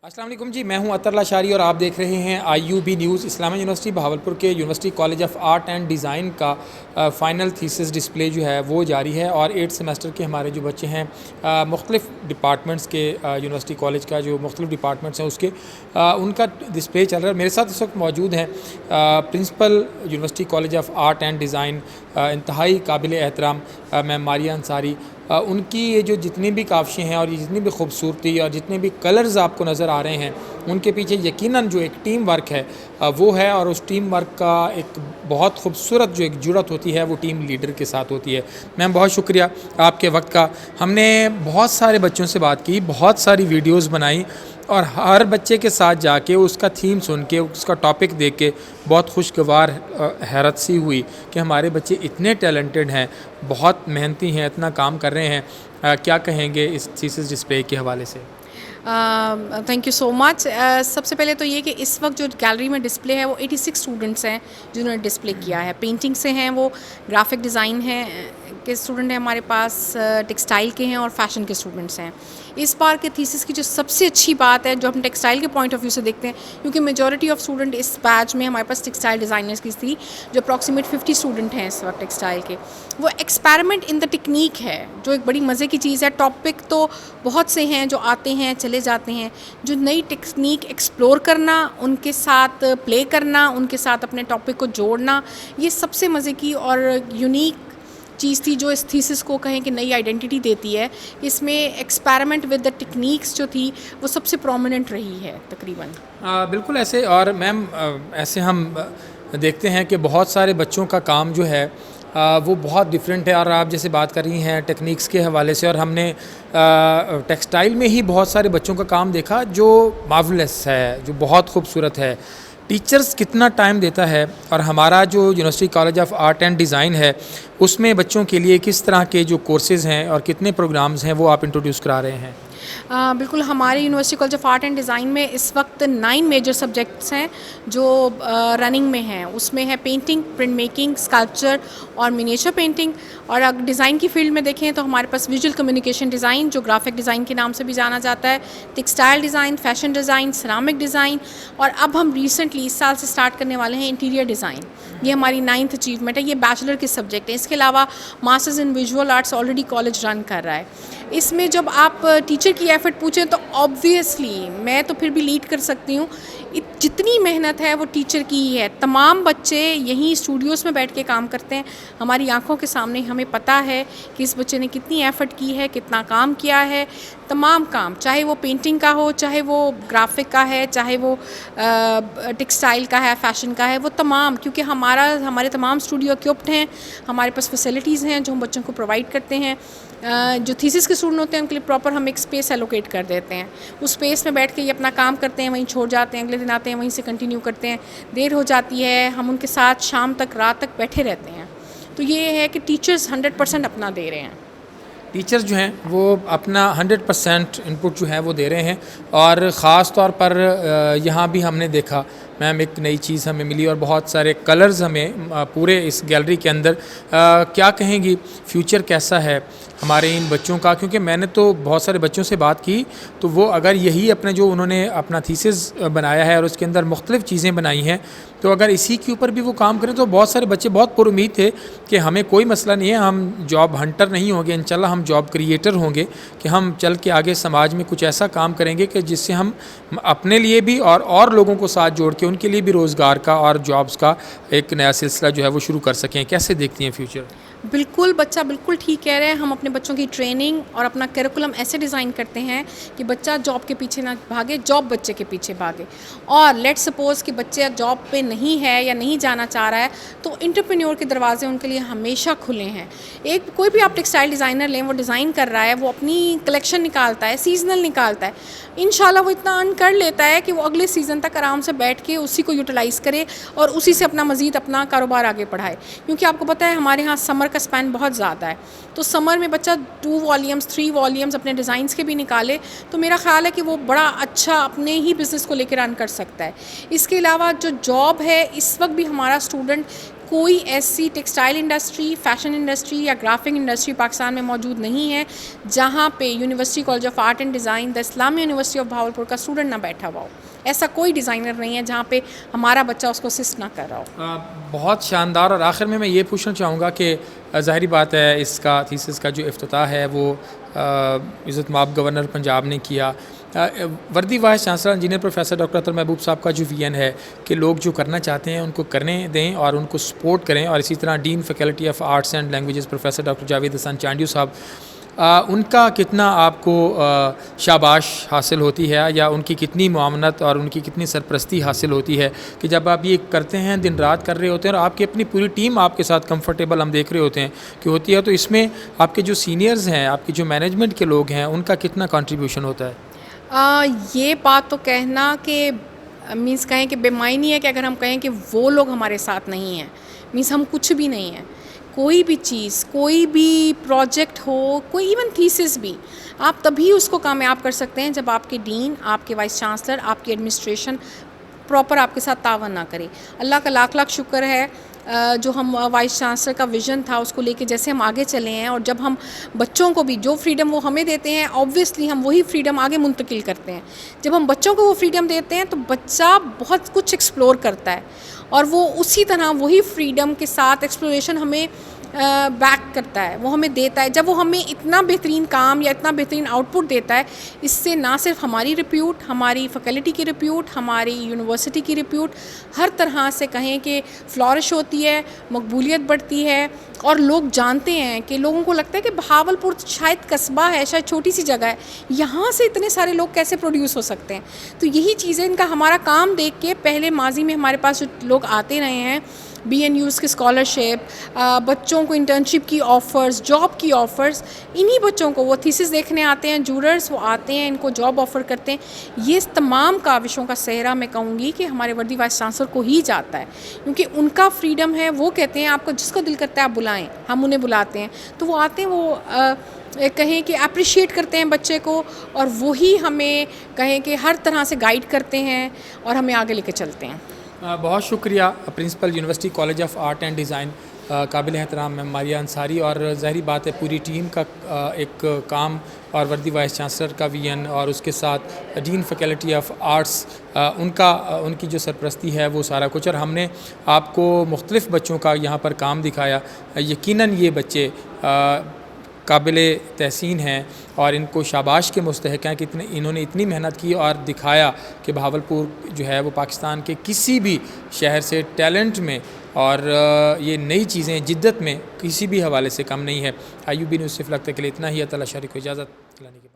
अस्सलाम वालेकुम जी, मैं हूं अतर लाशारी और आप देख रहे हैं IUB news. Islamia university Bahawalpur के university college of art and design का फ़ाइनल थीसिस डिस्प्ले जो है वो जारी है और 8th सेमेस्टर के हमारे जो बच्चे हैं मुख्तलिफ़ डिपार्टमेंट्स के यूनिवर्सिटी कॉलेज का जो मुख्तलिफ़ डिपार्टमेंट्स हैं उसके उनका डिस्प्ले चल रहा है। मेरे साथ इस वक्त मौजूद हैं principal University college of art and Design, इंतहाई काबिल एहतराम मैम मारिया अंसारी। उनकी ये जो जितनी भी काविशें हैं और ये जितनी भी खूबसूरती और जितने भी कलर्स आपको नज़र आ रहे हैं उनके पीछे यकीनन जो एक टीम वर्क है वो है, और उस टीम वर्क का एक बहुत खूबसूरत जो एक जुड़त होती है वो टीम लीडर के साथ होती है। मैम बहुत शुक्रिया आपके वक्त का। हमने बहुत सारे बच्चों से बात की, बहुत सारी वीडियोस बनाई और हर बच्चे के साथ जाके उसका थीम सुन के उसका टॉपिक देख के बहुत खुशगवार हैरत सी हुई कि हमारे बच्चे इतने टैलेंटेड हैं, बहुत मेहनती हैं, इतना काम कर रहे हैं। क्या कहेंगे इस थीसिस डिस्प्ले के हवाले से? Thank you so much. सबसे पहले तो ये कि इस वक्त जो गैलरी में डिस्प्ले है वो 86 स्टूडेंट्स हैं जिन्होंने डिस्प्ले किया है। पेंटिंग से हैं, वो ग्राफिक डिज़ाइन है के स्टूडेंट हैं हमारे पास, टेक्सटाइल के हैं और फैशन के स्टूडेंट्स हैं। इस बार के थीसिस की जो सबसे अच्छी बात है, जो हम टेक्सटाइल के पॉइंट ऑफ व्यू से देखते हैं, क्योंकि मेजॉरिटी ऑफ स्टूडेंट इस बैच में हमारे पास टेक्सटाइल डिज़ाइनर्स की थी, जो अप्रॉक्सीमेट 50 स्टूडेंट हैं इस वक्त टेक्सटाइल के। वो एक्सपेरिमेंट इन द टेक्निक है जो एक बड़ी मज़े की चीज़ है। टॉपिक तो बहुत से हैं जो आते हैं चले जाते हैं, जो नई टेक्निक एक्सप्लोर करना, उनके साथ प्ले करना, उनके साथ अपने टॉपिक को जोड़ना, ये सबसे मज़े की और यूनिक चीज़ थी जो इस थीसिस को कहें कि नई आइडेंटिटी देती है। इसमें एक्सपेरिमेंट विद द टेक्निक्स जो थी वो सबसे प्रोमिनेंट रही है तकरीबन। बिल्कुल ऐसे। और मैम ऐसे हम देखते हैं कि बहुत सारे बच्चों का काम जो है वो बहुत डिफरेंट है, और आप जैसे बात कर रही हैं टेक्निक्स के हवाले से, और हमने टेक्सटाइल में ही बहुत सारे बच्चों का काम देखा जो मार्वलस है, जो बहुत खूबसूरत है। टीचर्स कितना टाइम देता है, और हमारा जो university college of art and design है उसमें बच्चों के लिए किस तरह के जो कोर्सेज़ हैं और कितने प्रोग्राम्स हैं वो आप इंट्रोड्यूस करा रहे हैं? बिल्कुल, हमारे university college of art and design में इस वक्त 9 मेजर सब्जेक्ट्स हैं जो रनिंग में हैं। उसमें है पेंटिंग, प्रिंट मेकिंग, स्कल्पचर और मिनिएचर पेंटिंग। और अगर डिज़ाइन की फील्ड में देखें तो हमारे पास विजुअल कम्युनिकेशन डिज़ाइन, जो ग्राफिक डिज़ाइन के नाम से भी जाना जाता है, textile design, fashion design, ceramic design, और अब हम रिसेंटली इस साल से स्टार्ट करने वाले हैं इंटीरियर डिज़ाइन। ये हमारी 9th अचीवमेंट है। ये बैचलर के सब्जेक्ट है। इसके अलावा masters in visual arts already college run कर रहा है। इसमें जब आप टीचर की एफ़र्ट पूछें तो ऑब्वियसली मैं तो फिर भी लीड कर सकती हूँ। जितनी मेहनत है वो टीचर की ही है। तमाम बच्चे यहीं स्टूडियोज़ में बैठ के काम करते हैं। हमारी आंखों के सामने हमें पता है कि इस बच्चे ने कितनी एफ़र्ट की है, कितना काम किया है। तमाम काम, चाहे वो पेंटिंग का हो, चाहे वो ग्राफिक का है, चाहे वो टेक्सटाइल का है, फैशन का है, वो तमाम, क्योंकि हमारे तमाम स्टूडियो इक्विप्ड हैं। हमारे पास फैसिलिटीज़ हैं जो हम बच्चों को प्रोवाइड करते हैं। जो थीसिस के स्टूडेंट होते हैं उनके लिए प्रॉपर हम एक स्पेस एलोकेट कर देते हैं। उस स्पेस में बैठ के ये अपना काम करते हैं, वहीं छोड़ जाते हैं, अगले दिन आते हैं, वहीं से कंटिन्यू करते हैं। देर हो जाती है, हम उनके साथ शाम तक, रात तक बैठे रहते हैं। तो ये है कि टीचर्स 100% अपना दे रहे हैं। टीचर्स जो हैं वो अपना 100% इनपुट जो है वो दे रहे हैं, और ख़ास तौर पर यहाँ भी हमने देखा मैम एक नई चीज़ हमें मिली और बहुत सारे कलर्स हमें पूरे इस गैलरी के अंदर। क्या कहेंगी फ्यूचर कैसा है हमारे इन बच्चों का? क्योंकि मैंने तो बहुत सारे बच्चों से बात की तो वो अगर यही अपने जो उन्होंने अपना थीसिस बनाया है और उसके अंदर मुख्तलिफ़ चीज़ें बनाई हैं, तो अगर इसी के ऊपर भी वो काम करें तो बहुत सारे बच्चे बहुत पुरुमीद थे कि हमें कोई मसला नहीं है, हम जॉब हंटर नहीं होंगे, इंशाल्लाह हम जॉब क्रिएटर होंगे, कि हम चल के आगे समाज में कुछ ऐसा काम करेंगे कि जिससे हम अपने लिए भी और लोगों को साथ जोड़ के उनके लिए भी रोज़गार का और जॉब्स का एक नया सिलसिला जो है वो शुरू कर सकें। कैसे देखती हैं फ्यूचर? बिल्कुल, बच्चा बिल्कुल ठीक कह रहे हैं। हम अपने बच्चों की ट्रेनिंग और अपना करिकुलम ऐसे डिज़ाइन करते हैं कि बच्चा जॉब के पीछे ना भागे, जॉब बच्चे के पीछे भागे। और लेट्स सपोज़ कि बच्चे जॉब पे नहीं है या नहीं जाना चाह रहा है, तो एंटरप्रेन्योर के दरवाजे उनके लिए हमेशा खुले हैं। कोई भी आप टेक्सटाइल डिज़ाइनर लें, वो डिज़ाइन कर रहा है, वो अपनी कलेक्शन निकालता है, सीज़नल निकालता है। इंशाल्लाह वो इतना अर्न कर लेता है कि वो अगले सीज़न तक आराम से बैठ के उसी को यूटिलाइज़ करे और उसी से अपना मज़ीद अपना कारोबार आगे बढ़ाए। क्योंकि आपको पता है हमारे यहाँ समर का स्पैन बहुत ज़्यादा है, तो समर में बच्चा 2 वॉल्यूम्स 3 वॉल्यूम्स अपने डिज़ाइंस के भी निकाले तो मेरा ख़्याल है कि वो बड़ा अच्छा अपने ही बिज़नेस को लेकर रन कर सकता है। इसके अलावा जो जॉब है, इस वक्त भी हमारा स्टूडेंट कोई ऐसी टेक्सटाइल इंडस्ट्री, फैशन इंडस्ट्री या ग्राफिक इंडस्ट्री पाकिस्तान में मौजूद नहीं है जहाँ पे university college of art and design, the Islamia university of Bahawalpur का स्टूडेंट ना बैठा हुआ हो। ऐसा कोई डिज़ाइनर नहीं है जहाँ पे हमारा बच्चा उसको असिस्ट ना कर रहा हो। बहुत शानदार। और आखिर में मैं ये पूछना चाहूँगा कि ज़ाहिर बात है इसका थीसिस का जो इफ्तिताह है वो इज़्ज़त माब गवर्नर पंजाब ने किया। वर्दी vice chancellor engineer professor doctor Athar Mahboob साहब का जो विजन है कि लोग जो करना चाहते हैं उनको करने दें और उनको सपोर्ट करें, और इसी तरह dean Faculty of Arts and Languages professor doctor Javed Hasan Chandio साहब, उनका कितना आपको शाबाश हासिल होती है या उनकी कितनी मुआवनत और उनकी कितनी सरपरस्ती हासिल होती है कि जब आप ये करते हैं, दिन रात कर रहे होते हैं और आपकी अपनी पूरी टीम आपके साथ कंफर्टेबल हम देख रहे होते हैं कि होती है, तो इसमें आपके जो सीनियर्स हैं, आपके जो मैनेजमेंट के लोग हैं, उनका कितना कंट्रीब्यूशन होता है? ये बात तो कहना कि मीन्स कहें कि बेमायनी है कि अगर हम कहें कि वो लोग हमारे साथ नहीं हैं, मीन्स हम कुछ भी नहीं हैं। कोई भी चीज़, कोई भी प्रोजेक्ट हो, कोई इवन थीसिस भी, आप तभी उसको कामयाब कर सकते हैं जब आपके डीन, आपके वाइस चांसलर, आपकी एडमिनिस्ट्रेशन प्रॉपर आपके साथ तावन ना करे। अल्लाह का लाख लाख शुक्र है जो हम वाइस चांसलर का विज़न था उसको लेके जैसे हम आगे चले हैं, और जब हम बच्चों को भी जो फ्रीडम वो हमें देते हैं, ऑब्वियसली हम वही फ्रीडम आगे मुंतकिल करते हैं। जब हम बच्चों को वो फ्रीडम देते हैं तो बच्चा बहुत कुछ एक्सप्लोर करता है, और वो उसी तरह वही फ्रीडम के साथ एक्सप्लोरेशन हमें बैक करता है, वो हमें देता है। जब वो हमें इतना बेहतरीन काम या इतना बेहतरीन आउटपुट देता है, इससे ना सिर्फ हमारी रिप्यूट, हमारी फैकल्टी की रिप्यूट, हमारी यूनिवर्सिटी की रिप्यूट हर तरह से कहें कि फ्लॉरिश होती है, मकबूलियत बढ़ती है, और लोग जानते हैं कि लोगों को लगता है कि बहावलपुर शायद कस्बा है, शायद छोटी सी जगह है, यहाँ से इतने सारे लोग कैसे प्रोड्यूस हो सकते हैं। तो यही चीज़ें, इनका हमारा काम देख के पहले माजी में हमारे पास जो लोग आते रहे हैं, BNUs की स्कॉलरशिप, बच्चों को इंटर्नशिप की ऑफ़र्स, जॉब की ऑफ़र्स, इन्हीं बच्चों को वो थीसिस देखने आते हैं, जूरर्स वो आते हैं, इनको जॉब ऑफ़र करते हैं। ये तमाम काविशों का सेहरा मैं कहूँगी कि हमारे वर्दी वाइस चांसलर को ही जाता है, क्योंकि उनका फ्रीडम है। वो कहते हैं आपको जिसको दिल करता है आप बुलाएं, हम उन्हें बुलाते हैं, तो वो आते हैं, वो कहें कि अप्रिशिएट करते हैं बच्चे को, और वही हमें कहें कि हर तरह से गाइड करते हैं और हमें आगे लेके चलते हैं। बहुत शुक्रिया principal University college of art and Design काबिल एहतराम मैम मारिया अंसारी, और ज़ाहिर बात है पूरी टीम का एक काम और वर्दी वाइस चांसलर का विजन और उसके साथ डीन फैकल्टी ऑफ आर्ट्स उनकी जो सरपरस्ती है वो सारा कुछ, और हमने आपको मुख्तलिफ़ बच्चों का यहाँ पर काम दिखाया। यकीनन ये बच्चे काबिले तहसीन हैं और इनको शाबाश के मुस्तहक़ हैं कि इन्होंने इतनी मेहनत की और दिखाया कि बहावलपुर जो है वो पाकिस्तान के किसी भी शहर से टैलेंट में और ये नई चीज़ें जिद्दत में किसी भी हवाले से कम नहीं है। IUB न्यूज़ से फ़िलहाल तक के लिए इतना ही। अल्लाह शारिक को इजाज़त दिलाने के